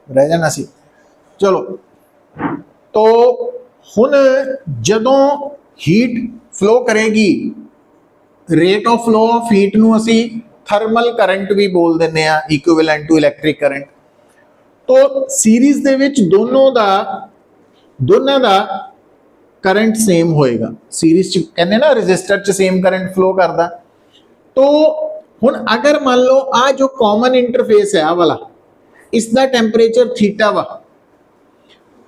रह जाना सी। चलो तो हुण जदों हीट फ्लो करेगी, rate of flow of heat नूं असी थर्मल करंट भी बोल दिंदे आ, इक्विवेलेंट टू इलैक्ट्रिक करंट। तो सीरीज दे विच दोनों दा करंट सेम होएगा। सीरीज च कहने ना रजिस्टर च सेम करंट फ्लो करदा। तो हुण अगर मान लो आ जो कॉमन इंटरफेस है आ वाला, इसका टेंपरेचर थीटा वा,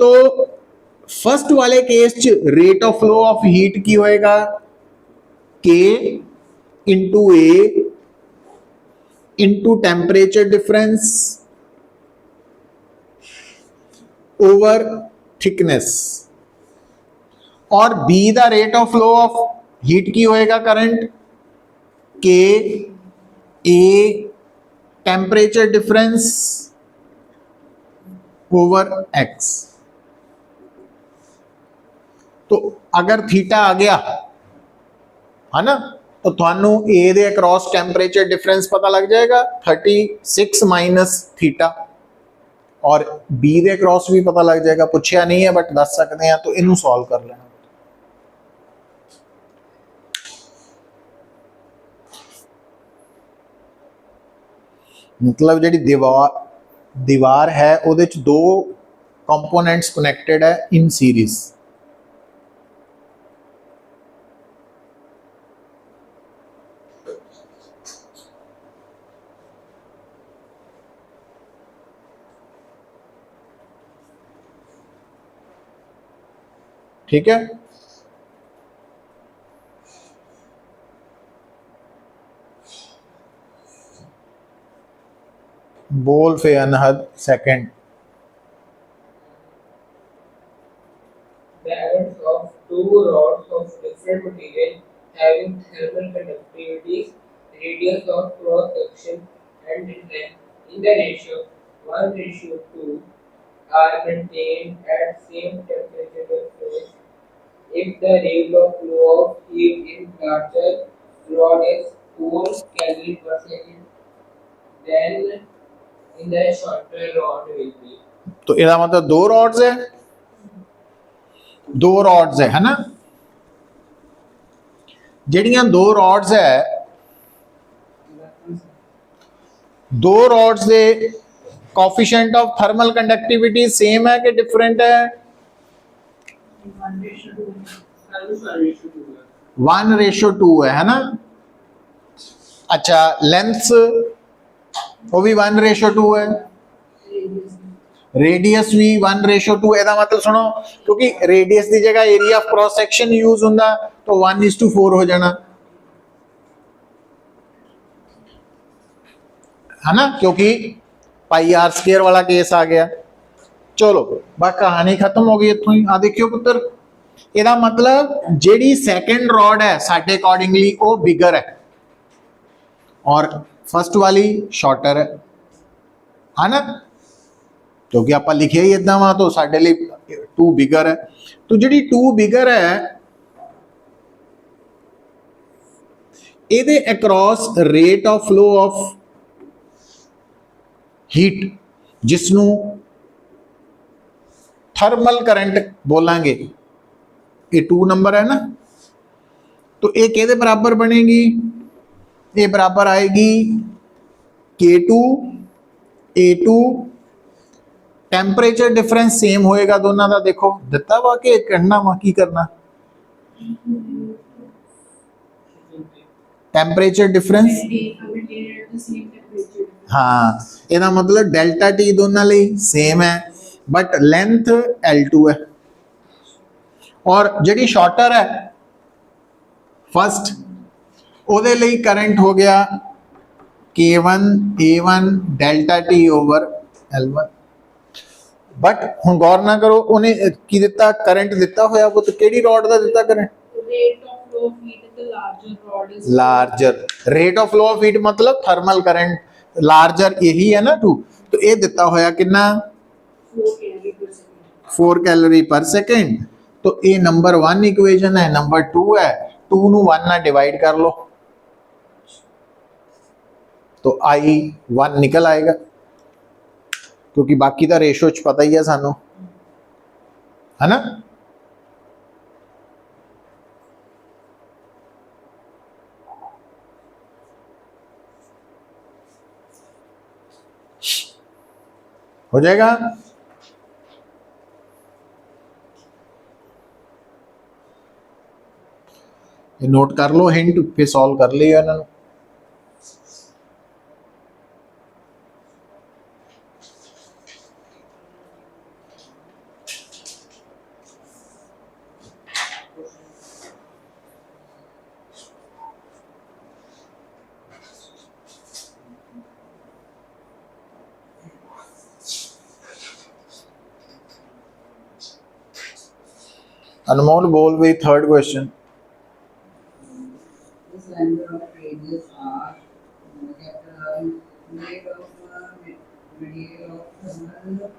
तो फर्स्ट वाले केस च rate of flow of heat की होएगा K into A into temperature difference over thickness, और B दा rate of flow of heat की होएगा current K A temperature difference over X। तो अगर थीटा आ गया है ना, तो थानू ए दे अक्रॉस टेंपरेचर डिफरेंस पता लग जाएगा 36 माइनस थीटा, और बी दे अक्रॉस भी पता लग जाएगा। पूछया नहीं है बट दस सकते हैं, तो इनू सॉल्व कर लेना। मतलब जी दीवार है उहदे च दो कंपोनेंट्स कनेक्टेड है इन सीरीज। ठीक है, बोल फे अनहद second. The ends of two rods of different material having thermal conductivity, radius of cross section, and in the ratio 1:2 are maintained at same temperature difference. If the rate of flow of heat in larger rod is 4 calorie per second, then in the shorter rod will be. तो इसका मतलब दो rods है, दो rods है ना। जड़ियां दो rods है, दो rods they coefficient of thermal conductivity same है कि डिफरेंट है? 1:2 है ना। अच्छा, लेंथ वो भी 1:2 है, रेडियस भी 1:2। एदा मतलब सुनो, क्योंकि रेडियस की जगह area of cross section use होंदा, तो 1:4 हो जाना है ना, क्योंकि पाई आर स्क्वायर वाला केस आ गया। चलो बस कहानी खत्म हो गई इतों ही। आ देखियो पुत्र, एदा मतलब जेडी सैकेंड रॉड है साडे अकॉर्डिंगली वो बिगर है और फर्स्ट वाली शॉर्टर है ना, क्योंकि आप लिखे ही इदा वा, तो साडे लिए 2 बिगर है। तो जी 2 बिगर है, ये across rate of flow of heat जिसनू थर्मल करंट बोलांगे, ये 2 नंबर है ना, तो ये किहदे बराबर बनेगी? ये बराबर आएगी K2 A2, temperature difference same होएगा दोनों का। देखो दिता वा कि करना वा की करना, टेंपरेचर डिफरेंस, हाँ, ਇਹਦਾ मतलब डेल्टा टी दोनों ਲਈ सेम है, बट लेंथ L2 है। और जी शॉर्टर है फर्स्ट, ਉਹਦੇ ਲਈ करंट हो गया K1 A1 delta T over L1। But हुण गौर ना करो, उन्हें की दिता करंट दिता होया, वो तो केड़ी रॉड का दिता current? Rate of flow of heat in the larger rod is larger. Rate of flow of heat मतलब थर्मल करंट, लार्जर यही है ना 2, तो ये दिता होया कितना? 4 कैलोरी पर सेकेंड। तो ये नंबर 1 इक्वेशन है, नंबर 2 है, 2 नू 1 ना डिवाइड कर लो तो I1 निकल आएगा। क्योंकि बाकी का रेशो च पता ही है सानू, है ना। हो जाएगा। ये नोट कर लो, हिंट फिर सॉल्व कर लियो इन्होंने। अनमोल बोल भाई, third question. The cylinder of radius r, capital R, made of material of thermal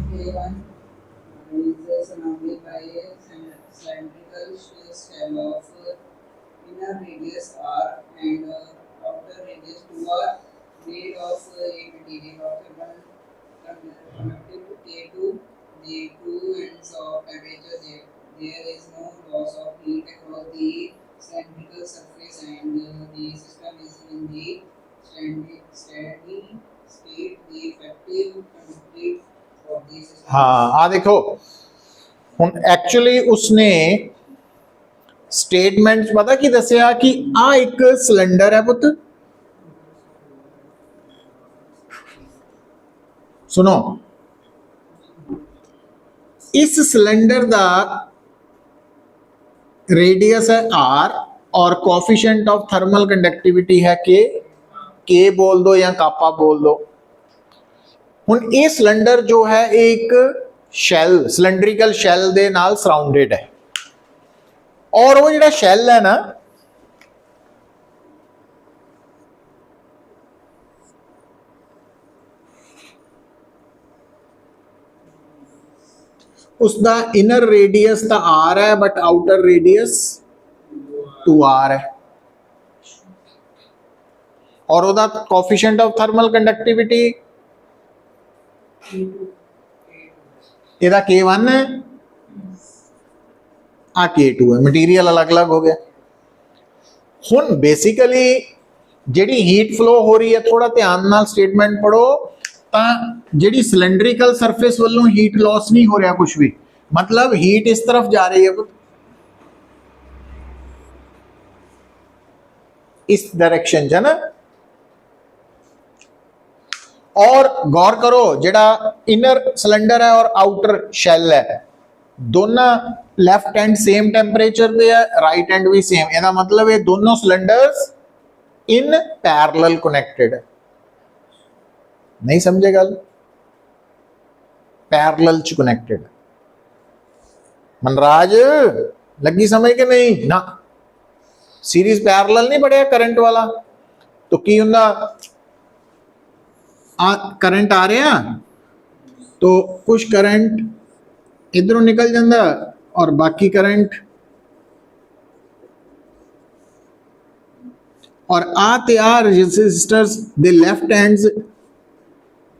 K1 is surrounded by a cylindrical shell of inner radius r and outer radius 2r, made of a material of thermal conductive K2. The two ends of temperature, there is no loss of heat across the cylindrical surface and the system is in the steady state. The effective conductivity of the system. हाँ आ देखो हुण actually उसने statement पता की दसिया कि आ एक cylinder है पुत, सुनो, इस सिलेंडर का रेडियस है आर और कोफिशिएंट ऑफ थर्मल कंडक्टिविटी है के बोल दो या कापा बोल दो। हुण ये सिलेंडर जो है एक शैल सिलेंड्रिकल शैल दे नाल सराउंडेड है, और वो जिहड़ा शैल है ना उसका इनर रेडियस तो आर है बट आउटर रेडियस 2r है, और ਉਹਦਾ कोफिशिएंट ऑफ थर्मल कंडक्टिविटी ਇਹਦਾ K1 है, आ K2 है, मटीरियल अलग अलग हो गया। हुण बेसिकली जिहड़ी हीट फ्लो हो रही है, थोड़ा ध्यान नाल स्टेटमेंट पढ़ो, तो जिहड़ी सिलेंड्रिकल सरफेस वालों हीट लॉस नहीं हो रहा कुछ भी, मतलब हीट इस तरफ जा रही है, इस डायरेक्शन है ना। और गौर करो जिहड़ा इनर सिलेंडर है और आउटर शैल है, दोनों लेफ्ट हैंड सेम टेंपरेचर पे है, राइट हैंड भी सेम, इसका मतलब ये दोनों सिलेंडर्स इन पैरेलल कनेक्टेड है। नहीं समझे गल, पैरेलल च कनेक्टेड है। मनराज लगी समझ के नहीं ना, सीरीज पैरेलल नहीं पढ़िया करंट वाला, तो की हुंदा करंट आ रहा तो कुछ करंट इधरों निकल जाता और बाकी करंट, और आ रेजिस्टर्स दे लेफ्ट हैंड्स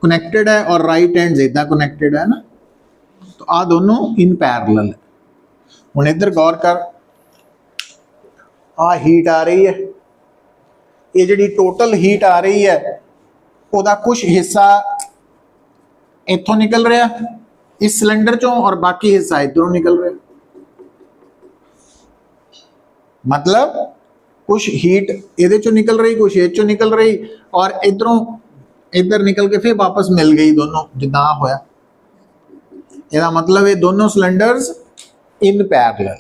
कनेक्टेड है और राइट हैंड्स इदा कनेक्टेड है ना, तो आ दोनों इन पैरेलल है। हुण इधर गौर कर, आ हीट आ रही है, ये जिहड़ी टोटल हीट आ रही है ਉਹਦਾ कुछ हिस्सा इथों निकल रहा इस सिलेंडर चों और बाकी हिस्सा इधरों निकल रहा, मतलब कुछ हीट ये चो निकल रही, कुछ ये चो निकल रही, और इधरों इधर निकल के फिर वापस मिल गई दोनों जिदा होया। इसका मतलब ये दोनों सिलेंडर्स इन पैरेलल।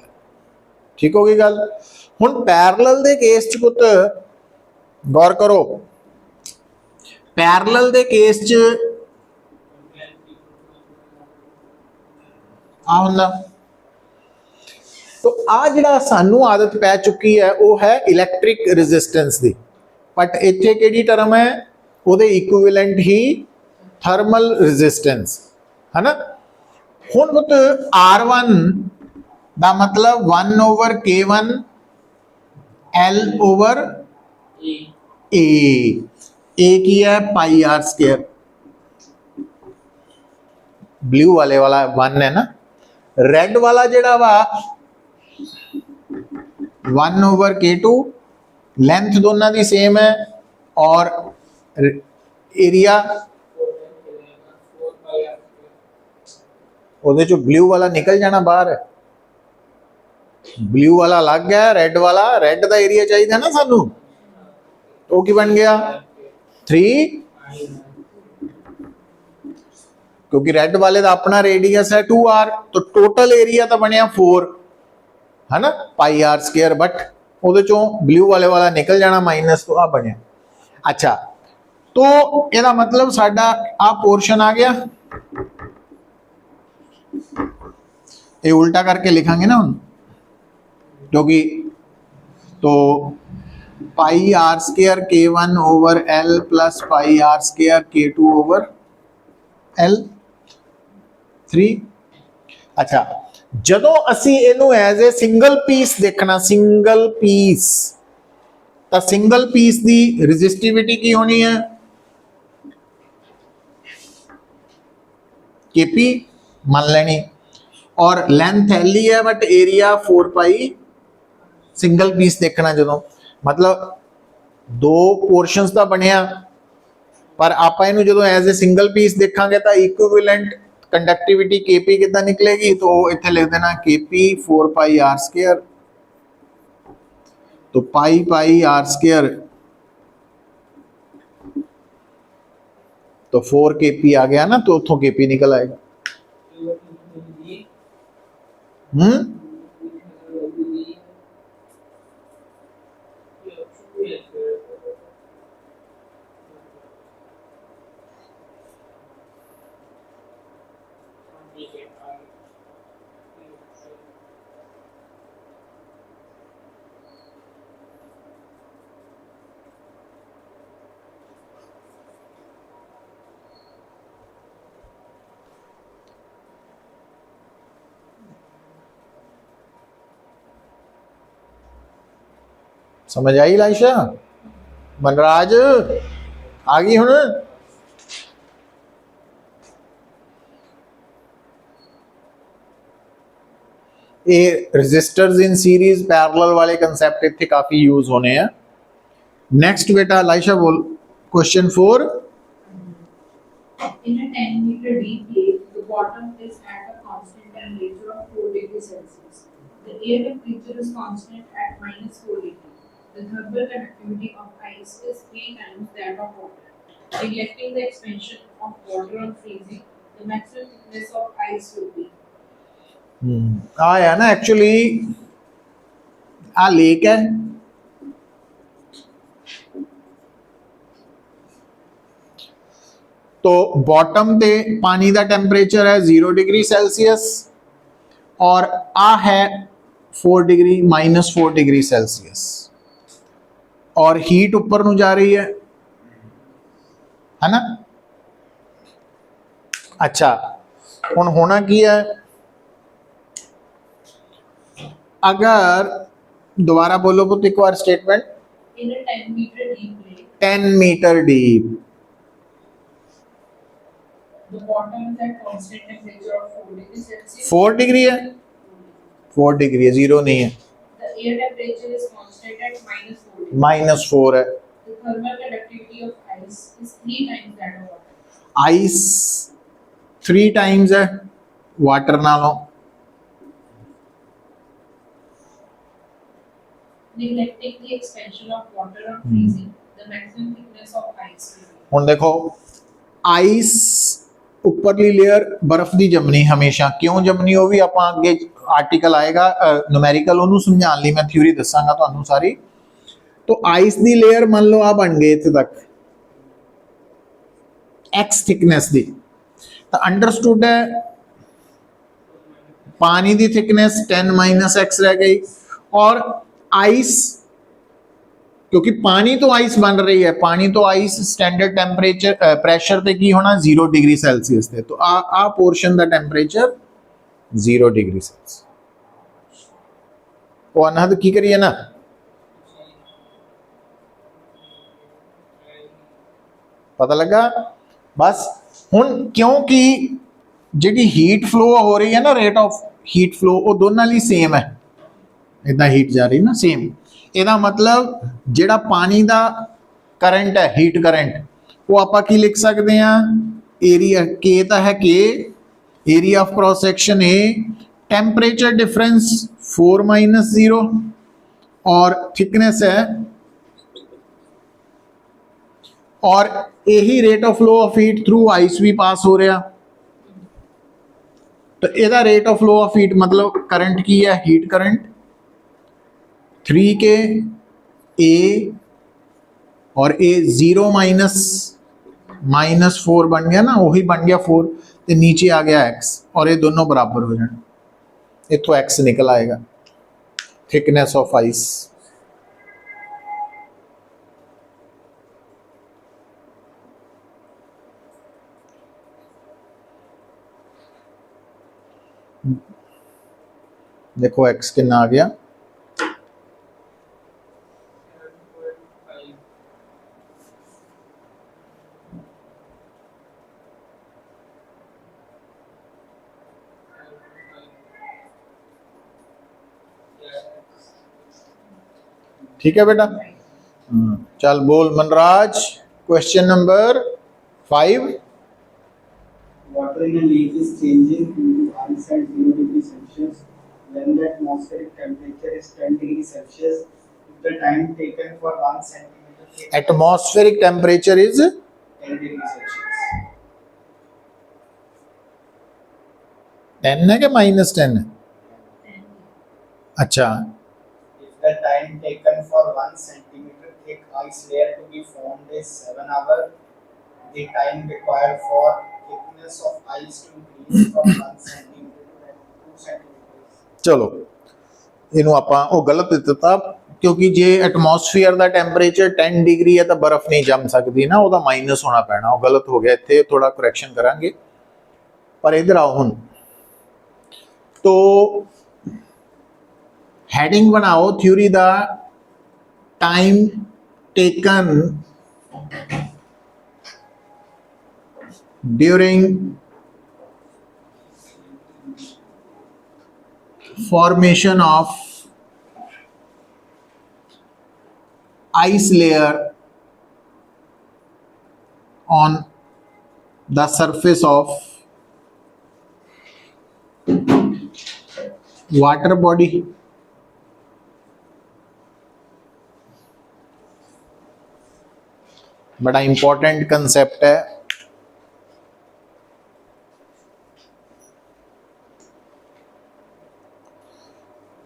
ठीक होगी गल। हुण पैरेलल दे केस च पुत गौर करो, पैरेलल दे केस च आ हुंदा, तो आ जिहड़ा सानू आदत पै चुकी है वो है इलैक्ट्रिक रेजिस्टेंस दी, बट इत्थे किहड़ी टर्म है, ਉਹਦੇ इक्विवेलेंट ही थर्मल रेजिस्टेंस है ना। हुण पुत R1 दा मतलब 1/K1 L ओवर A की है पाई R स्क्वायर, ब्लू वाले वाला 1 है ना, रेड वाला जेड़ा वा 1/K2, लेंथ दोनों की सेम है और एरिया ਉਹਦੇ ਚੋਂ ब्लू वाला निकल जाना बाहर, ब्लू वाला अलग है, रेड वाला, रेड का एरिया चाहिए ना सानू, तो की बन गया 3, क्योंकि रेड वाले का अपना रेडियस है 2r, तो टोटल एरिया तो बनया 4 है ना, πr², बट ਉਹਦੇ ਚੋਂ ब्लू वाला निकल जाना माइनस, तो आ बनया। अच्छा, तो ਇਹਦਾ मतलब साडा आ पोर्शन आ गया, ये उल्टा करके लिखांगे ना हम, क्योंकि तो πr² K1/L plus πr² K2/L 3। अच्छा, जदों असी इनू एज ए सिंगल पीस देखना, सिंगल पीस, तो सिंगल पीस की रजिस्टिविटी की होनी है KP मान लेनी, और लेंथ L ही है, बट एरिया 4π, सिंगल पीस देखना जदों, मतलब 2 पोर्शनस का बनया, पर आप इनू जदों एज ए सिंगल पीस देखांगे तो इक्विवेलेंट कंडक्टिविटी KP कितना निकलेगी, तो इत्थे लिख देना KP 4πr², तो πr², तो 4 KP आ गया ना, तो उतों KP निकल आएगा। समझ आई लाइशा? मनराज आ गई हुण? ये रजिस्टर्स इन सीरीज पैरेलल वाले कंसेप्ट इत्थे काफी यूज होने हैं। नेक्स्ट बेटा लाइशा बोल, question 4। In a 10-meter deep lake, the bottom is at a constant temperature of 4 degrees Celsius. The air temperature is constant at -4 degrees. The thermal conductivity of ice is 3 times that of water. Neglecting the expansion of water on freezing, the maximum thickness of ice will be. आया ना, actually आ lake है, तो bottom पे पानी का temperature है 0 degree Celsius और आ है 4 डिग्री -4 डिग्री सेल्सियस, और हीट ऊपर ਨੂੰ जा रही है ना। अच्छा, हुण होना की है, अगर दोबारा बोलो पुत एक बार statement. In a 10-meter deep lake, 10 metre deep, the bottom is at constant temperature of 4 degrees Celsius. 4 degree है, 4 डिग्री है, 0 नहीं है, The air temperature is constant at -4 degrees. -4 है। The thermal conductivity of ice is 3 times that of water. Ice 3 times है water नालों। Neglecting the expansion of water on freezing, the maximum thickness of ice will be. हुण देखो, ice उपरली layer बर्फ की जमनी, हमेशा क्यों जमनी, वो भी आप अगे आर्टिकल आएगा न्यूमेरिकल, उन्होंने समझाने लिए मैं थ्योरी दसांगा तुहानू सारी। तो आइस की लेयर मान लो आ बन गए इत्थे तक एक्स थिकनेस दी, तो अंडरस्टूड है पानी की थिकनेस 10 - x रह गई, और आइस, क्योंकि पानी तो आइस बन रही है, पानी तो आइस स्टैंडर्ड टेम्परेचर प्रेशर पे की होना 0 डिग्री सेल्सियस थे, तो आ पोर्शन का टेम्परेचर 0 डिग्री सेल्सियस। वो अनहद की करिए ना, पता लगा? बस हुन क्योंकि ਜਿਹੜੀ ਹੀਟ ਫਲੋ ਹੋ ਰਹੀ ਹੈ ਨਾ, ਰੇਟ ਆਫ ਹੀਟ ਫਲੋ, ਉਹ ਦੋਨਾਂ ਲਈ ਸੇਮ ਹੈ। ਇਦਾਂ ਹੀਟ ਜਾ ਰਹੀ ਨਾ, ਸੇਮ। ਇਹਦਾ ਮਤਲਬ ਜਿਹੜਾ ਪਾਣੀ ਦਾ ਕਰੰਟ ਹੈ, ਹੀਟ ਕਰੰਟ, ਉਹ ਆਪਾਂ ਕੀ ਲਿਖ ਸਕਦੇ ਹਾਂ, ਏਰੀਆ ਕੇ ਤਾਂ ਹੈ ਕੇ, area of cross section A, temperature difference 4 - 0 और थिकनेस है, और यही rate of flow of heat through ice भी पास हो रहा। तो ਇਹਦਾ rate of flow of heat मतलब करंट की है, हीट करंट 3K A, और A 0 - 4 बन गया ना, वही बन गया 4, तो नीचे आ गया x, और ये दोनों बराबर हो जाए, इतों x निकल आएगा, थिकनेस ऑफ आइस। देखो x कितना आ गया, 7.5. ठीक है बेटा। चल बोल Manraj, question number 5। Water in a lake is changing into ice at 0 degrees Celsius when the atmospheric temperature is 10 degrees Celsius. If the time taken for 1 centimeter atmospheric temperature is 10 degrees Celsius. 10 है कि -10 है? अच्छा, If the time taken for 1 centimeter thick ice layer to be formed is 7 hours, the time required for thickness of ice to increase from 1 centimeter to 2 centimeters. चलो ਇਹਨੂੰ ਆਪਾਂ ਉਹ ਗਲਤ ਦਿੱਤਾ, ਕਿਉਂਕਿ ਜੇ ਐਟਮੋਸਫੀਅਰ ਦਾ ਟੈਂਪਰੇਚਰ 10 ਡਿਗਰੀ ਹੈ ਤਾਂ ਬਰਫ਼ ਨਹੀਂ ਜੰਮ ਸਕਦੀ ਨਾ, ਉਹਦਾ ਮਾਈਨਸ ਹੋਣਾ ਪੈਣਾ, ਉਹ ਗਲਤ ਹੋ ਗਿਆ, ਇੱਥੇ ਥੋੜਾ ਕਰੈਕਸ਼ਨ ਕਰਾਂਗੇ। ਪਰ ਇਧਰ ਆਓ ਹੁਣ, तो हेडिंग बनाओ थ्योरी दा, time taken during formation of ice layer on the surface of water body. बड़ा इंपॉर्टेंट कंसेप्ट है।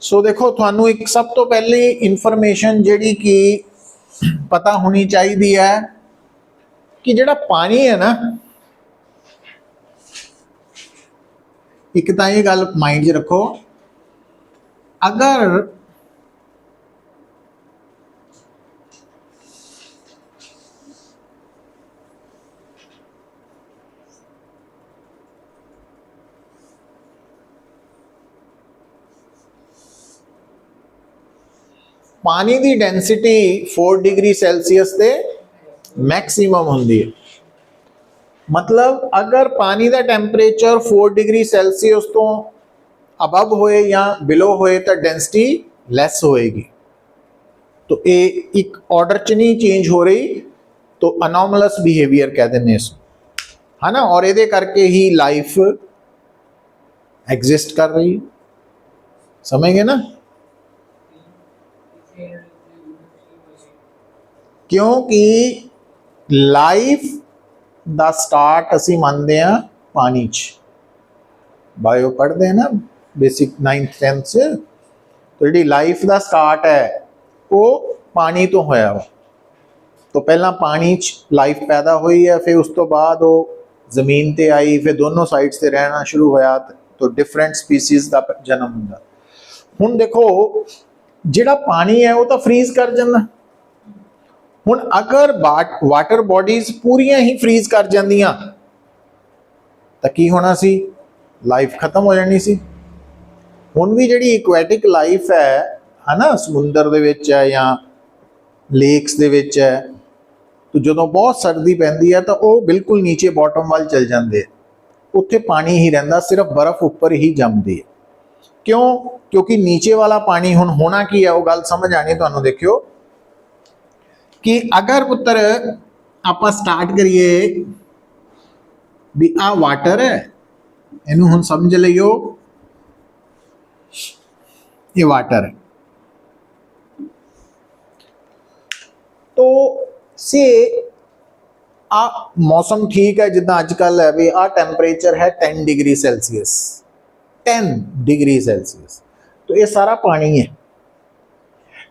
सो देखो, थानू एक सब तो पहले इंफॉर्मेशन जिहड़ी कि पता होनी चाहिए है कि जिहड़ा पानी है ना, एक तो ये गल माइंड च रखो, अगर पानी की डेंसिटी 4 डिग्री सेल्सियस से मैक्सिमम होंदी है, मतलब अगर पानी का टैंपरेचर 4 डिग्री सेल्सियस तो अबव होए या बिलो होए तो डेंसिटी लैस होएगी। तो ये एक ऑर्डर च नहीं चेंज हो रही, तो अनोमलस बिहेवियर कह देने इसको, है ना। और ये करके ही लाइफ एग्जिस्ट कर रही है, समझ गए ना। क्योंकि लाइफ दा स्टार्ट असी मानते हैं पानी च, बायो पढ़ते हैं ना बेसिक 9th 10th से, तो जी लाइफ दा स्टार्ट है वो पानी तो होया वा। तो पहला पानी च लाइफ पैदा हुई है, फिर उस तो बाद वो जमीन ते आई, फिर दोनों साइड से रहना शुरू होया, तो डिफरेंट स्पीसीज का जन्म हुंदा। हुण देखो, जिहड़ा पानी है वो तो फ्रीज कर जांदा। हुण अगर वाटर बॉडीज पूरियां ही फ्रीज कर जांदियां तो की होना सी, लाइफ खत्म हो जानी सी। हुण भी जिहड़ी इक्वैटिक लाइफ है ना, समुंदर दे विच है या लेक्स दे विच है, तो जदों बहुत सर्दी पैंदी है तो वो बिल्कुल नीचे बॉटम वाल चल जाते हैं, ਉੱਥੇ ਪਾਣੀ ਹੀ ਰਹਿੰਦਾ, ਸਿਰਫ ਬਰਫ਼ ਉੱਪਰ ਹੀ ਜੰਮਦੀ ਹੈ। ਕਿਉਂ? ਕਿਉਂਕਿ ਨੀਚੇ ਵਾਲਾ ਪਾਣੀ ਹੁਣ ਹੋਣਾ ਕੀ ਹੈ, ਉਹ ਗੱਲ ਸਮਝ ਆਣੀ ਤੁਹਾਨੂੰ। ਦੇਖਿਓ ਕਿ ਅਗਰ ਪੁੱਤਰ ਆਪਾਂ ਸਟਾਰਟ ਕਰੀਏ ਵੀ ਆ ਵਾਟਰ ਹੈ, ਇਹਨੂੰ ਹੁਣ ਸਮਝ ਲਈਓ, ਇਹ ਵਾਟਰ ਹੈ। तो से आ मौसम ठीक है जिदा अजकल है भी आ टेम्परेचर है 10 डिग्री सेल्सियस, 10 डिग्री सेल्सियस। तो ये सारा पानी है।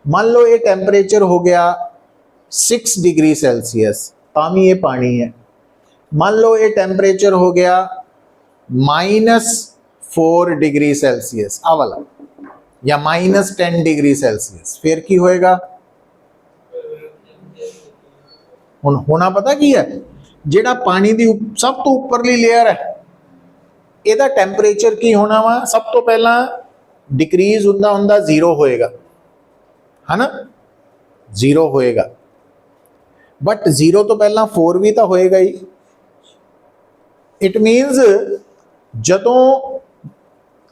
मान लो ये टेम्परेचर हो गया 6 डिग्री सेल्सियस, तामी ये पानी है। मान लो ये टेम्परेचर हो गया -4 डिग्री सेल्सियस आ वाला, या -10 डिग्री सेल्सियस, फिर की होएगा? ਹੁਣ ਹੋਣਾ ਪਤਾ ਕੀ ਹੈ, ਜਿਹੜਾ ਪਾਣੀ ਦੀ ਸਭ ਤੋਂ ਉੱਪਰਲੀ ਲੇਅਰ ਹੈ, ਇਹਦਾ ਟੈਂਪਰੇਚਰ ਕੀ ਹੋਣਾ ਵਾ? ਸਭ ਤੋਂ ਪਹਿਲਾਂ ਡਿਕਰੀਜ਼ ਹੁੰਦਾ ਹੁੰਦਾ 0 ਹੋਏਗਾ, ਹੈ ਨਾ? 0 ਹੋਏਗਾ, ਬਟ 0 ਤੋਂ ਪਹਿਲਾਂ 4 ਵੀ ਤਾਂ ਹੋਏਗਾ ਹੀ। ਇਟ ਮੀਨਸ ਜਦੋਂ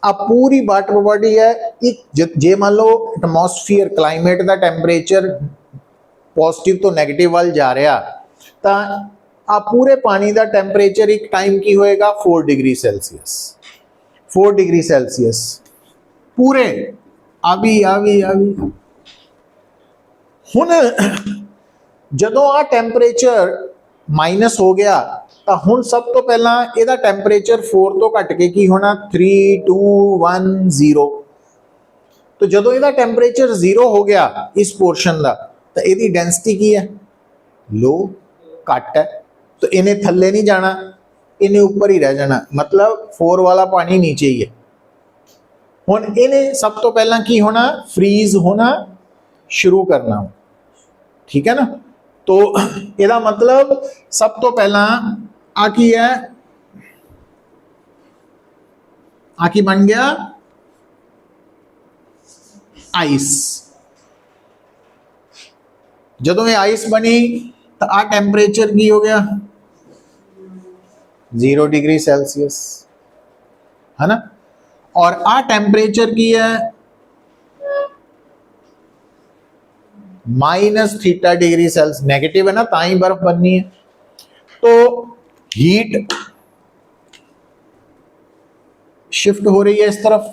ਆ ਪੂਰੀ ਵਾਟਰ ਬੋਡੀ ਹੈ, ਇੱਕ ਜੇ ਮੰਨ ਲਓ ਐਟਮੋਸਫੀਅਰ ਕਲਾਈਮੇਟ ਦਾ ਟੈਂਪਰੇਚਰ पॉजिटिव तो नेगेटिव वाल जा रहा, तो आ पूरे पानी का टैंपरेचर एक टाइम की होएगा 4 डिग्री सेल्सियस, 4 डिग्री सेल्सियस पूरे आवी हुण जदों आ टैंपरेचर माइनस हो गया, तो हुण सब तो पहला इहदा टैंपरेचर 4 तो घट के की होना 3 2 1 0। तो जदों इहदा टैंपरेचर 0 हो गया इस पोर्शन का, तो यदी डेंसिटी की है? लो, घट है। तो इन्हें थले नहीं जाना, इन्हें ऊपर ही रह जाना, मतलब 4 वाला पानी नीचे ही है। हुण इन्हें सब तो पहला की होना? फ्रीज होना शुरू करना, ठीक है ना? तो इसका मतलब सब तो पहला आ की है, आ की बन गया? आइस। जदों ये आइस बनी तो आ टैंपरेचर की हो गया? 0 डिग्री सेल्सियस, है ना? और आ टैंपरेचर की है -θ डिग्री सेल्सियस, नेगेटिव है ना, ताई बर्फ बननी है। तो हीट शिफ्ट हो रही है इस तरफ।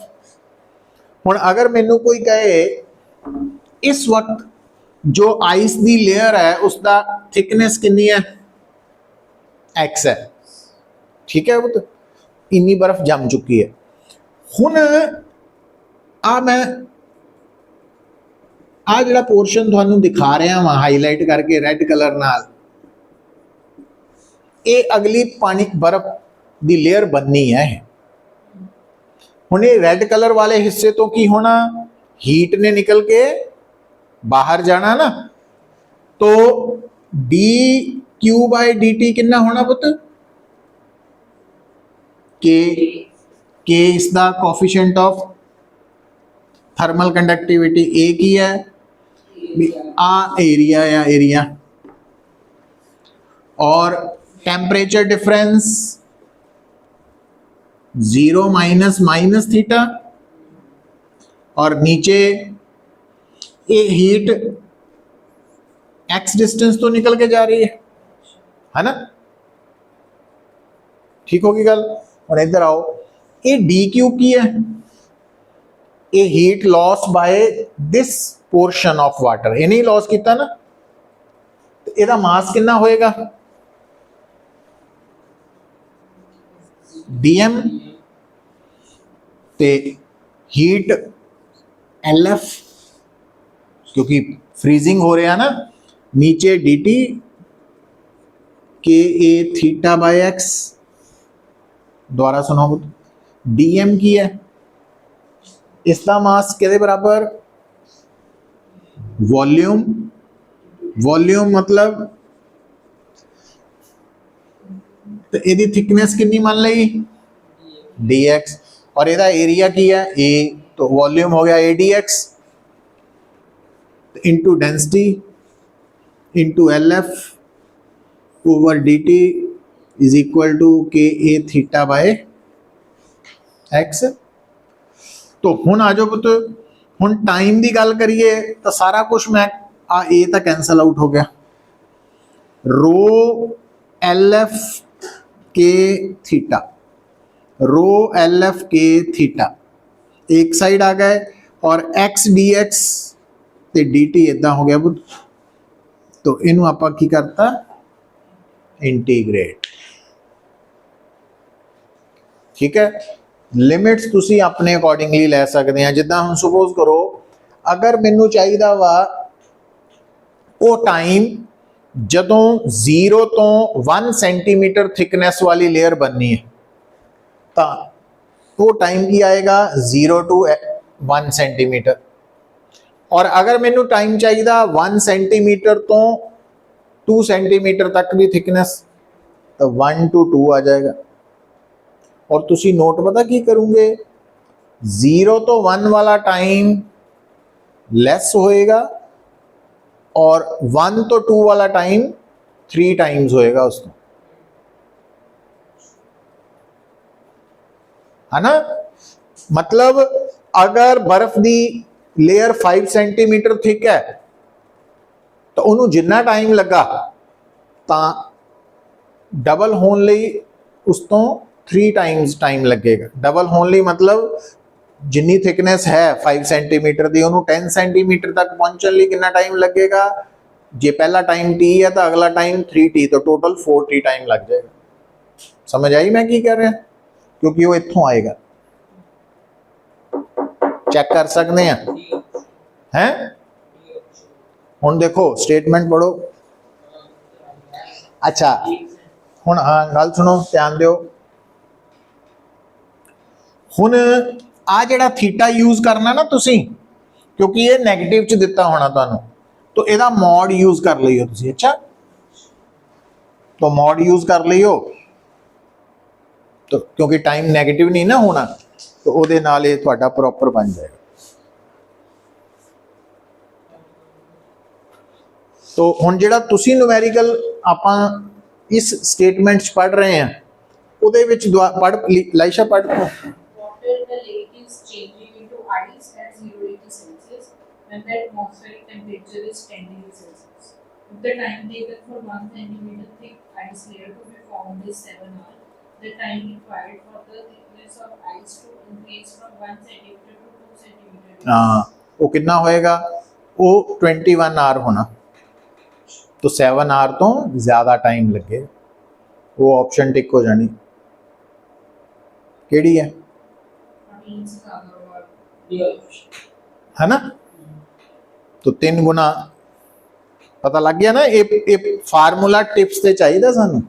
हुण अगर मैनू कोई कहे इस वक्त जो आइस दी लेयर है उसका थिकनेस कितनी है? x है, ठीक है? वो तो इन्नी बर्फ जम चुकी है। हुण आ मैं आ जिहड़ा पोर्शन तुहानूं दिखा रहा वा हाईलाइट करके रेड कलर नाल, ये अगली पानी बर्फ दी लेयर बननी है। हुण ये रेड कलर वाले हिस्से तो की होना? हीट ने निकल के बाहर जाना ना, तो dQ/dt कितना होना पुत्र? के इसका कोफिशिएंट ऑफ थर्मल कंडक्टिविटी ए की है, आ एरिया या एरिया, और टेम्परेचर डिफरेंस 0 -θ, और नीचे ये हीट x डिस्टेंस तो निकल के जा रही है ना? ठीक होगी गल? और इधर आओ, ये dQ की है, ये heat loss by this portion of water, ये नहीं लॉस किया ना, तो इसका मास कितना होएगा? dm, ते हीट LF, क्योंकि फ्रीजिंग हो रहा है ना, नीचे dt KA θ/x, दोबारा सुनो, dm की है, इसका मास किहदे बराबर? वॉल्यूम, वॉल्यूम मतलब तो यदी थिकनेस कितनी मान ली? dx, और यदा एरिया की है a, तो वॉल्यूम हो गया AdX into density into LF over dt is equal to K A theta by x. तो हुण आ जाओ पुत, हुण टाइम की गल करिए तो सारा कुछ मैं आ ए तो कैंसल आउट हो गया, रो एल एफ के थीटा, रो एल एफ के थीटा एक साइड आ गए, और एक्स डी एक्स ते डी टी इदा हो गया पुत। तो इनू आपां की करता, इंटीग्रेट। ठीक है, लिमिट्स तुसी अपने अकॉर्डिंगली लै सकते हैं। जिद्दां हुण सपोज करो अगर मैनू चाहिदा वा वो टाइम जदों 0 तो 1 सेंटीमीटर थिकनेस वाली लेयर बननी है, तो वो टाइम की आएगा 0 to 1 सेंटीमीटर। और अगर मैनू टाइम चाहिए 1 सेंटीमीटर तो 2 सेंटीमीटर तक की थिकनेस, तो 1 to 2 आ जाएगा। और तुसी नोट पता की करोगे, 0 तो 1 वाला टाइम लेस होएगा और 1 तो 2 वाला टाइम 3 टाइम्स होएगा उसको, है ना। मतलब अगर बर्फ की लेयर 5 सेंटीमीटर थिक है तो उन्होंने जिन्ना टाइम लगा, तो डबल होने लई उस तो 3 टाइम्स टाइम लगेगा। डबल होने लई मतलब जिन्नी थिकनेस है 5 सेंटीमीटर की, उन्होंने 10 सेंटीमीटर तक पहुंचने लिए कितना टाइम लगेगा। जे पहला टाइम टी है तो अगला टाइम 3t, तो टोटल 4t टाइम लग जाएगा। समझ आई मैं की कह रहा, क्योंकि वो इत्थों आएगा, चेक कर सकते हैं। हुण देखो स्टेटमेंट पढ़ो। अच्छा हुण हाँ गल सुनो, ध्यान दिओ। हुण आ जिहड़ा थीटा यूज करना ना तुसी, क्योंकि ये नैगेटिव च दिता होना तुहानूं, तो इहदा मॉड यूज कर लियो तुसी। अच्छा, तो मॉड यूज कर लियो, तो क्योंकि टाइम नैगेटिव नहीं ना होना, तो उहदे नाल ये तुहाडा प्रॉपर बन जाएगा। तो हुण जिहड़ा तुसी न्यूमेरिकल आपां इस स्टेटमेंट च पढ़ रहे हैं, उहदे विच पढ़ लाइशा पढ़ दो। Water in the lake is changing into ice at 0 degrees Celsius when the atmospheric temperature is 10 degrees Celsius. If the time taken for 1 centimeter thick ice layer to be formed is 7 hours, the time required for the thickness of ice to increase from 1 centimeter to 2 centimeter. हाँ, वो कितना होएगा, वो 21 our होना, तो 7 our तो ज़्यादा time लगे। वो ऑप्शन टिक हो जानी, केड़ी है, है ना। तो 3 गुना पता लग गया ना। ये फार्मूला टिप्स ते चाहिए सानू।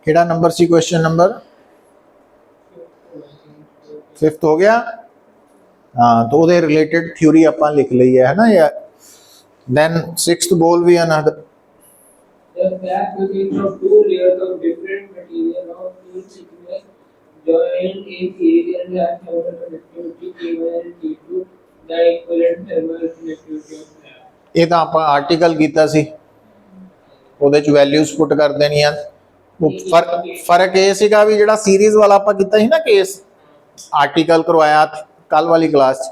केड़ा number C, question number 5th हो गया। हाँ, तो उहदे रिलेटेड थ्योरी आपां लिख ली है ना। या देन 6th बोल भी another. The fact consists of two layers of different material of equal thickness joined in series and have thermal conductivity T1 and T2, the equivalent thermal conductivity of air. ये तो आप article कीता सी, ਉਹਦੇ ਚ values ਪੁੱਟ ਕਰ ਦੇਣੀਆਂ। ਉਹ ਫਰਕ ਇਹ ਸੀਗਾ ਵੀ ਜਿਹੜਾ ਸੀਰੀਜ਼ ਵਾਲਾ ਆਪਾਂ ਕੀਤਾ ਸੀ ਨਾ ਕੇਸ, ਆਰਟੀਕਲ ਕਰਵਾਇਆ ਕੱਲ ਵਾਲੀ ਕਲਾਸ 'ਚ,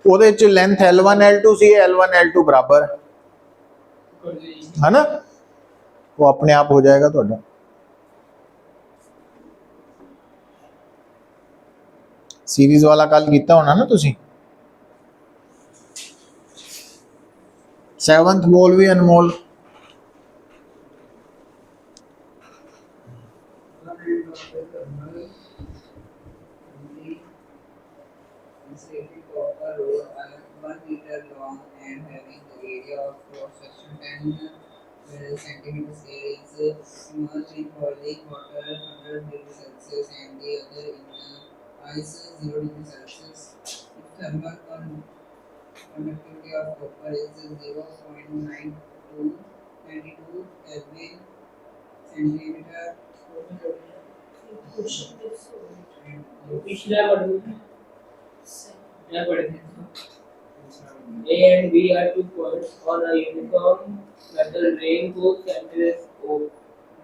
ਉਹਦੇ ਚ ਲੈਂਥ L1 L2 ਸੀ, L1 L2 ਬਰਾबर है ना, वो अपने आप हो जाएगा ਤੁਹਾਡਾ। सीरीज वाला कल किया होना ना तुसी। 7th बोल भी अनमोल। One end of the thermal insulated copper rod are 1 meter long and having the area of cross-section 10 centimeters is immersed in boiling water 100 degrees Celsius and the other in ice 0 degrees Celsius. If thermal conductivity of copper is 0.92 Kelvin centimeter पिछला पढ़ क्या पढ़े थे? A and B are 2 points on a uniform metal ring whose center is O.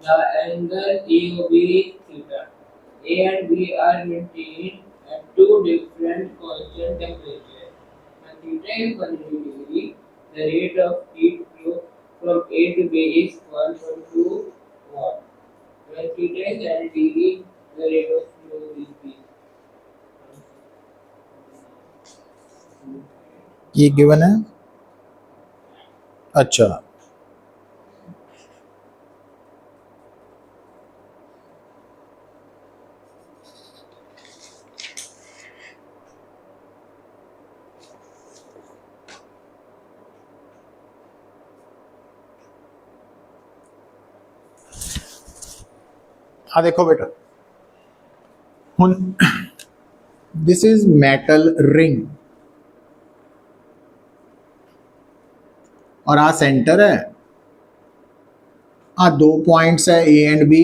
The angle EOB is theta. A and B are maintained at 2 different constant temperatures. When theta is 180 degree, the rate of heat flow from A to B is 1.2 watt. When theta is 90 degree, the rate of flow is B. ये given है। अच्छा हाँ देखो बेटा हुन this is metal ring और आ centre है, आ 2 points है A and B,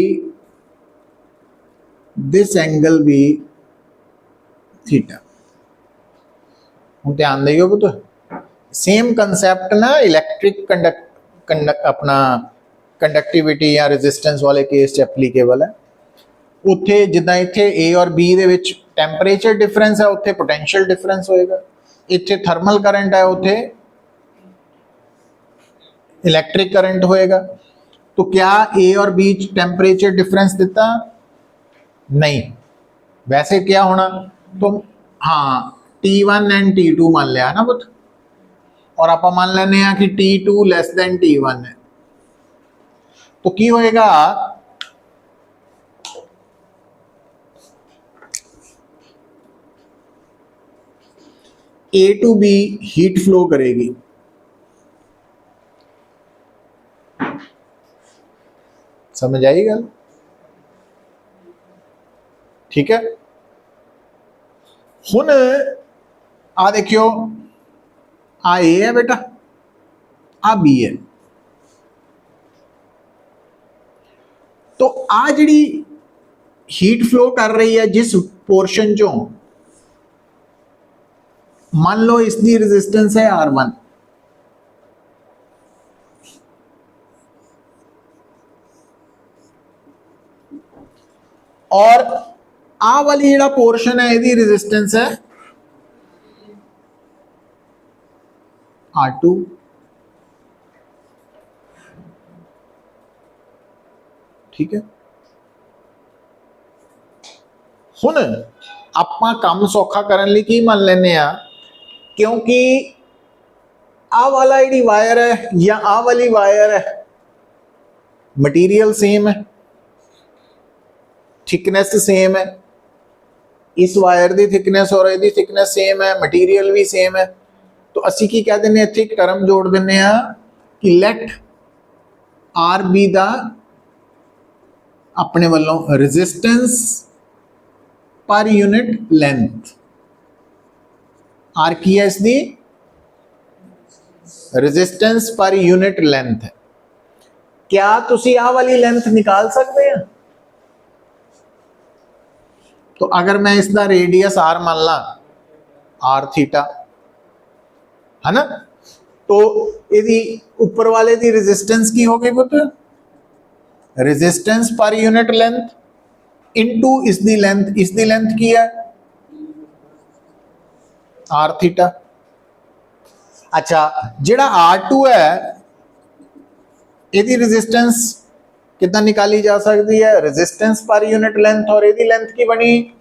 this angle भी थीटा। हूँ ध्यान दियो पुत सेम कंसैप्ट ना इलैक्ट्रिक अपना कंडक्टिविटी या रेजिस्टेंस वाले केस च एप्लीकेबल है। उत्थे जिद्दां इत्थे ए और बी दे विच टैंपरेचर डिफरेंस है, उत्थे पोटेंशियल डिफरेंस होएगा। इत्थे थर्मल करंट है, उत्थे इलेक्ट्रिक करंट होएगा। तो क्या ए और बी टेम्परेचर डिफरेंस दिता? नहीं। वैसे क्या होना? तो हाँ T1 एंड T2 मान लिया ना पुत, और आप मान लेने हैं कि T2 लेस देन T1 है। तो की होएगा A to B heat flow करेगी, समझ आई गल? ठीक है। हुन आ देखियो आ ए है बेटा, आ बी है। तो आ जिहड़ी हीट फ्लो कर रही है जिस पोर्शन चों, मान लो इसकी रेजिस्टेंस है R1, और आ वाली जिहड़ा पोर्शन है इसकी रेजिस्टेंस है R2। ठीक है। हुन आपां काम सौखा करन लई की मान लेने आ, क्योंकि आ वाला जिहड़ी वायर है या आ वाली वायर है, मटीरियल सेम है, थिकनेस सेम है, इस वायर की थिकनेस और इसकी थिकनेस सेम है, मटीरियल भी सेम है। तो असी की कह दें इत्थे एक टर्म जोड़ देने कि लेट आर बी दा अपने वालों resistance per unit length. Are की है इसकी रेजिस्टेंस पर यूनिट लेंथ है। क्या तुसी आ वाली लेंथ निकाल सकते हैं? तो अगर मैं इसका रेडियस आर मान ला, आर थीटा है ना, तो यदि ऊपर वाले की रेजिस्टेंस की हो गई पुत, resistance per unit length into इसकी लेंथ की है आर थीटा। अच्छा जिहड़ा R2 है यदि रेजिस्टेंस कितना निकाली जा सकती है? रेजिस्टेंस पर यूनिट लेंथ, और यदि लेंथ की बनी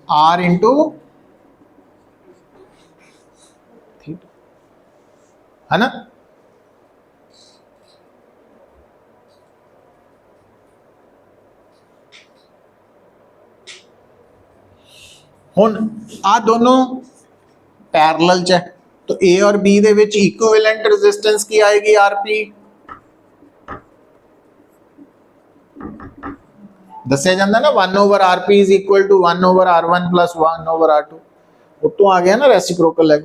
आर इंटू थीटा, है ना। ਹੁਣ ਆ ਦੋਨੋਂ ਪੈਰਲਲ ਚ ਹੈ, तो ए और बी ਦੇ ਵਿੱਚ ਇਕੁਇਵਲੈਂਟ ਰੈਜ਼ਿਸਟੈਂਸ ਕੀ ਆਏਗੀ आरपी, ਦੱਸਿਆ ਜਾਂਦਾ ਨਾ 1/rp is equal to 1/r1 plus 1/r2, ਉਤੋਂ ਆ ਗਿਆ ਨਾ ਰੈਸਿਪਰੋਕਲ ਹੈ।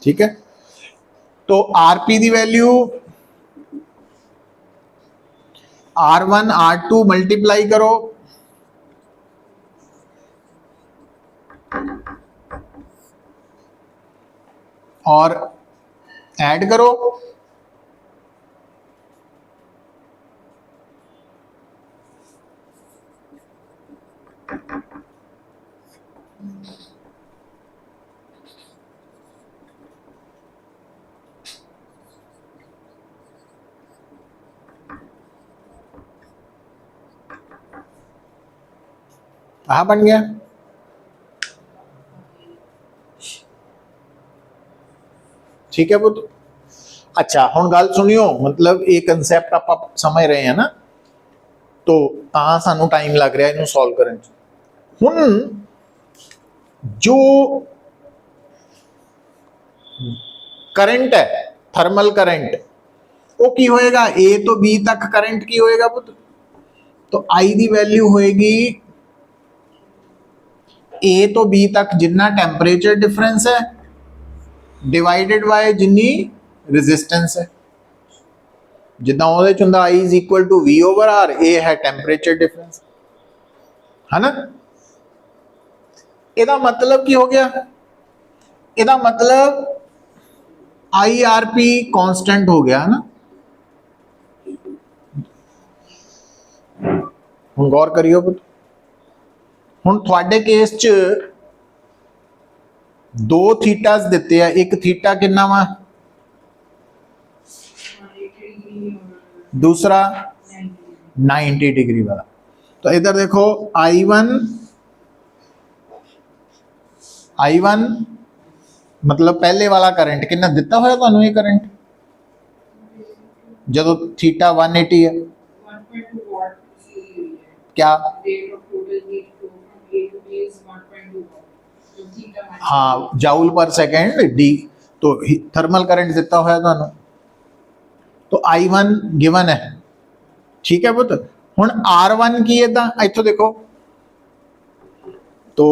ठीक है, तो आरपी की वैल्यू R1 R2 मल्टीप्लाई करो और ऐड करो, आ बन गया। ठीक है पुत्र, अच्छा हुण गल सुनियो, मतलब ये कंसैप्ट आप समझ रहे हैं ना, तो सानू टाइम लग रहा है इनू सॉल्व करने च। हुण जो करंट है थर्मल करंट, वो की होएगा ए तो बी तक करंट की होएगा पुत्र, तो आई दी वैल्यू होएगी ए तो बी तक जिन्ना टैंपरेचर डिफरेंस है डिवाइडेड बाय जिन्नी रेजिस्टेंस है, जिदा वो चुंदा I is equal to V over R, ए है टैंपरेचर डिफरेंस, है ना। ਇਹਦਾ मतलब की हो गया, ਇਹਦਾ मतलब आई आर पी कॉन्स्टेंट हो गया, है ना। हुण गौर करियो पुत्र, हुण थोड़े केस च दो थीटास दिते हैं, एक थीटा कितना वा, दूसरा 90 डिग्री वाला। तो इधर देखो I1 मतलब पहले वाला करंट कितना दिता होया तुहानू, ये करंट जदों थीटा 180 है 1.2 watt क्या, rate of total heat flow from A to B is 1.2 watt. So theta minus हाँ जाउल पर सेकेंड डी, तो थर्मल करंट दिता होया तुहानू, तो I1 गिवन है। ठीक है पुत्र, हुण R1 की है, इथों देखो, तो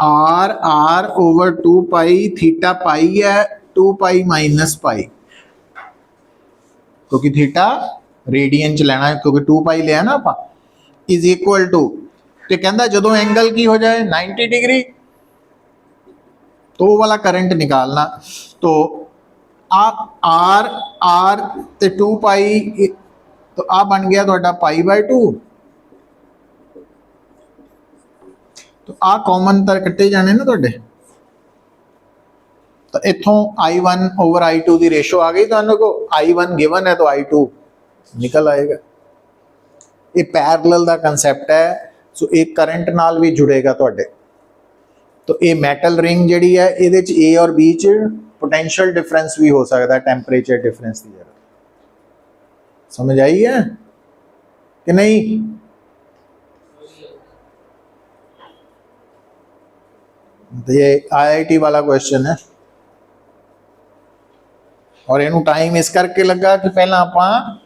आर आर ओवर 2 पाई, थीटा पाई है 2 पाई माइनस पाई, क्योंकि थीटा रेडियन च लेना है, क्योंकि 2 पाई लिया ना आप, इज इक्वल टू, तो कहता जो एंगल की हो जाए 90 डिग्री, तो वो वाला करंट निकालना, तो आर आर ते 2 पाई, तो आ बन गया थोड़ा π/2, तो आ कॉमन तर कट्टे जाने ना थोड़े, तो इथों I1 ओवर I2 की रेशो आ गई, तो को I1 गिवन है तो I2 निकल आएगा। ये पैरेलल का कंसैप्ट है, सो एक करंट नाल भी जुड़ेगा थोड़े। तो ये मैटल रिंग जिहड़ी है, इहदे च ए और बी च पोटेंशियल डिफरेंस भी हो सकता है टैंपरेचर डिफरेंस की जगह। समझ आई है कि नहीं? तो ये IIT वाला क्वेश्चन है, और इनू टाइम इस करके लगा कि पहला आप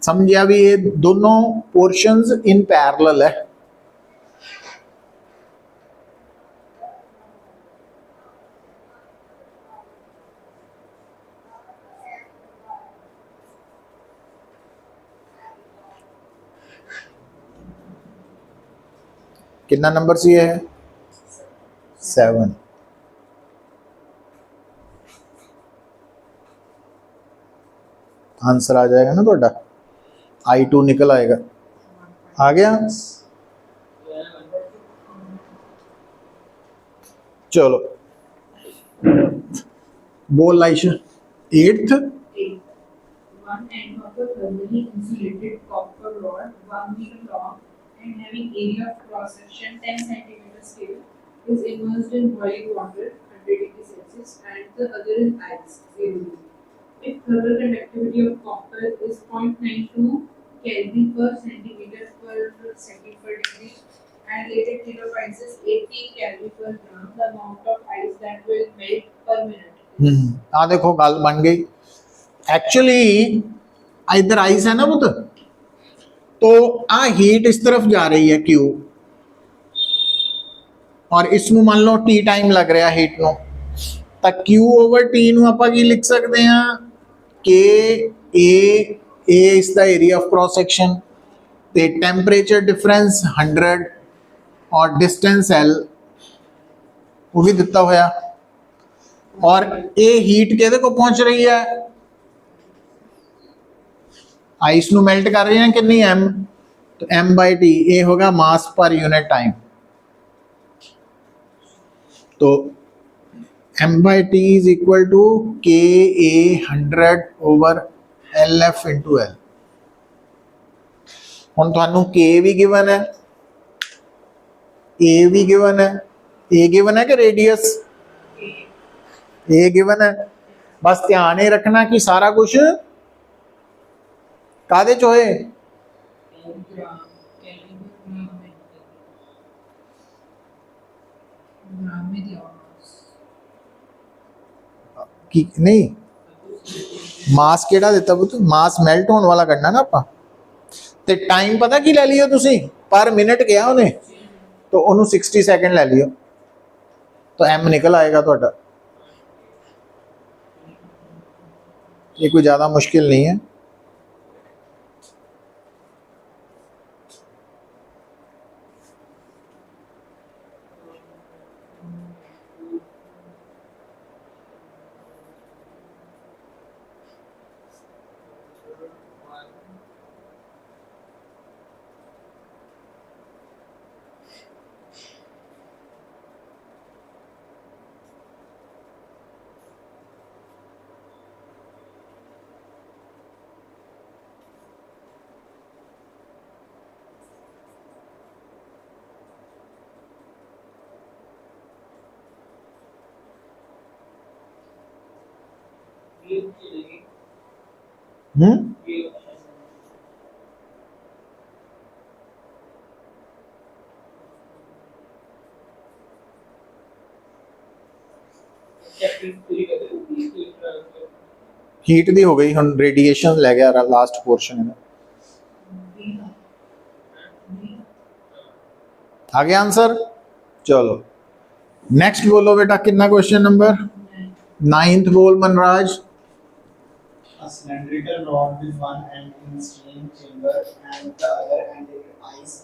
समझिया भी ये दोनों पोर्शंस इन पैरेलल है। कितना नंबर सी है? 7। आंसर आ जाएगा ना थोड़ा, I2 निकल आएगा। आ गया? चलो बोल लाइश 8th 8. One end of a thermally insulated copper rod 1 meter long and having area of cross section 10 centimeter scale is immersed in boiling water 100 degrees Celsius and the other in ice 0 degree. If thermal conductivity of copper is 0.92 Kelvin per centimeter per second per degree and latent kilo of ice is 80 Kelvin per gram, the amount of ice that will melt per minute. आ देखो गल बन गई actually इधर ice है ना पुत तो आ heat इस तरफ जा रही है क्यू और इसनों मान लो टी टाइम लग रहा हीट नो ਤਾਂ Q ਓਵਰ T ਨੂੰ ਆਪਾਂ ਕੀ ਲਿਖ ਸਕਦੇ ਹਾਂ ਕਿ A ਇਸ ਦਾ ਏਰੀਆ ਆਫ ਕ੍ਰਾਸ ਸੈਕਸ਼ਨ ਤੇ ਟੈਂਪਰੇਚਰ ਡਿਫਰੈਂਸ 100 ਔਰ ਡਿਸਟੈਂਸ L ਉਹ ਵੀ ਦਿੱਤਾ ਹੋਇਆ और ये हीट किहदे को पहुंच रही है आइस नू मेल्ट कर रही है कितनी M तो M बाई टी ये होगा मास पर यूनिट टाइम तो M by T is equal to K A 100 over L F into L हुण तुहानू के भी गिवन है ए भी गिवन है ए गिवन है कि रेडियस ये गिवन है बस ध्यान ये रखना कि सारा कुछ कादे च होए कि नहीं मास केड़ा दिता पुत मास मेल्ट होने वाला करना ना आपा ते टाइम पता की ले लियो तुसी पर मिनट गया उन्हें तो उन्होंने 60 सेकंड ले लियो तो एम निकल आएगा तुहाडा ये कोई ज़्यादा मुश्किल नहीं है हीट दी हो गई हम रेडिएशन ले गया लास्ट पोर्शन में आ गया आंसर चलो नेक्स्ट बोलो बेटा कितना क्वेश्चन नंबर 9th बोल Manraj A cylindrical rod with one end in steam chamber and the other end in ice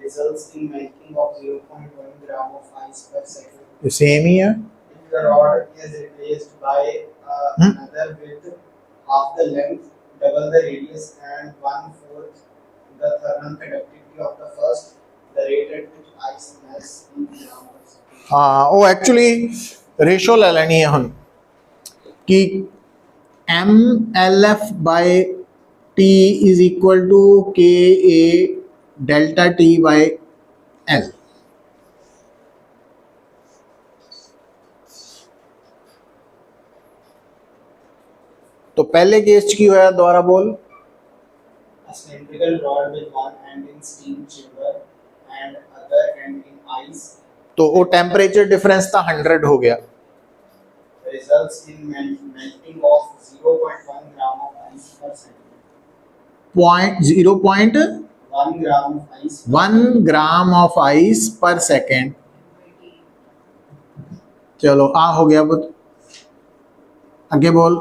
results in melting of 0.1 gram of ice per second. ये same ही है If the rod is replaced by another with half the length, double the radius, and 1/4 the thermal conductivity of the first, the rate at which ice melts in grams per second. हाँ वो actually ratio ले लेनी है हम कि M L F by T is equal to K A delta T by L तो पहले case की होया दोबारा बोल A cylindrical rod with one end in steam chamber and other end in ice तो वो टेम्परेचर डिफरेंस था 100 हो गया results in melting of 0.1 gram of ice per second. 0.1 gram of ice. 1 gram of ice पर second चलो आ हो गया बुत आगे बोल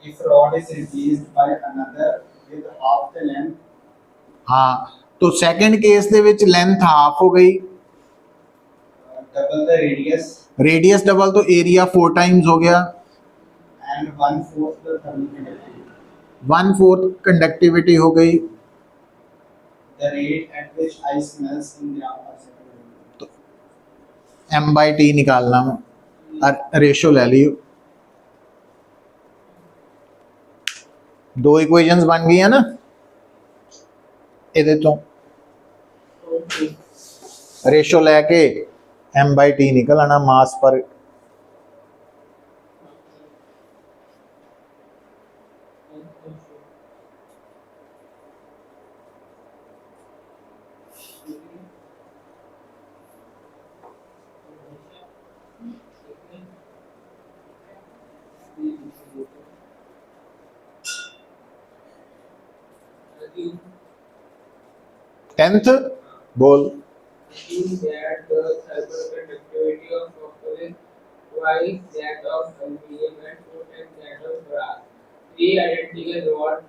If rod is replaced by another with half the length, हाँ तो सेकेंड केस दे विच लेंथ हाफ हो गई double the radius radius double तो एरिया 4 टाइम्स हो गया and 1/4 the thermal conductivity. 1/4 conductivity हो गई The rate at which ice melts in gram per second. m/t निकालना और रेशो ले लियो। दो इक्वेशंस बन गई है ना ये तो Okay. रेशो लैके m/t निकल आना मास पर टेंथ बोल। Assume that the thermal conductivity of copper is twice that of aluminum and four times that of brass. Three identical rods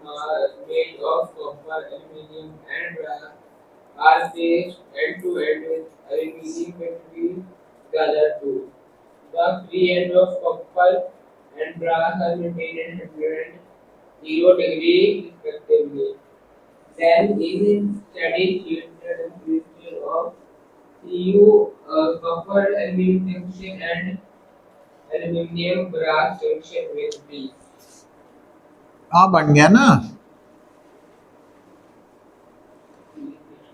made of copper, aluminum, and brass are placed end to end with aluminum between the other two. The free end of copper and brass are maintained at 100 degree respectively. Then in study the temperature of Cu, copper, aluminum junction and aluminum brass junction will be. आ बन गया ना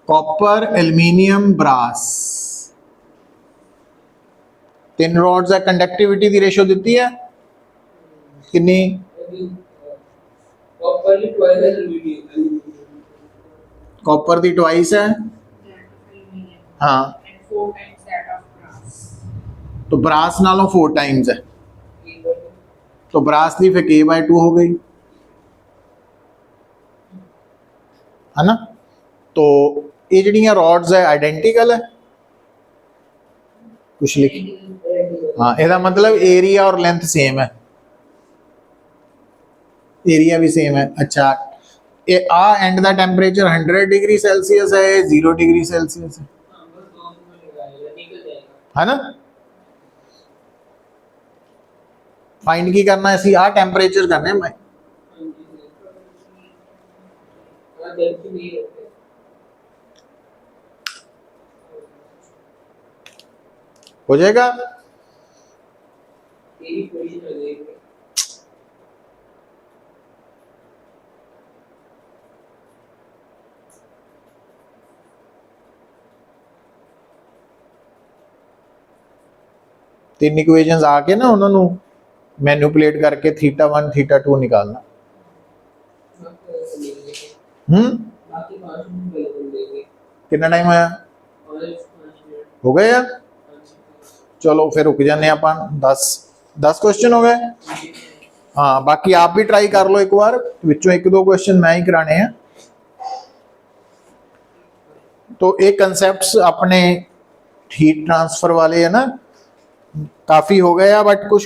copper aluminium brass तीन rods है conductivity की ratio दी है कितनी Copper is twice as aluminum. Copper की twice है That of aluminum. हाँ And 4 times that of brass. तो ब्रास नालों 4 टाइम्स है तो ब्रास की फिर k/2 हो गई है ना। तो ये जड़ियाँ रॉड्स है आइडेंटिकल है कुछ लिख हाँ ਇਹਦਾ मतलब एरिया और लेंथ सेम है एरिया भी सेम है। अच्छा ये आ एंड दा टेम्परेचर 100 डिग्री सेल्सियस है 0 डिग्री सेल्सियस है हाँ, बस 2 मिनट लगाएगा, निकल जाएगा। है ना। फाइंड की करना है सी आ टेम्परेचर करने में हाँ जी, हाँ, देखिए नहीं होते। हो जाएगा। तेरी पोजीशन हो जाएगी। तीन इक्वेशंस आके ना उन्होंने मैनिपुलेट करके θ1 θ2 निकालना। बाकी 5 मिनट बिल्कुल देंगे। कितना टाइम आया 5 मिनट। हो गया चलो फिर रुक जाने अपन 10 क्वेश्चन हो गए। हाँ बाकी आप भी ट्राई कर लो एक बार विचों 1-2 क्वेश्चन मैं ही कराने हैं। तो एक कंसेप्ट्स अपने हीट ट्रांसफर वाले है ना काफी हो गया बट कुछ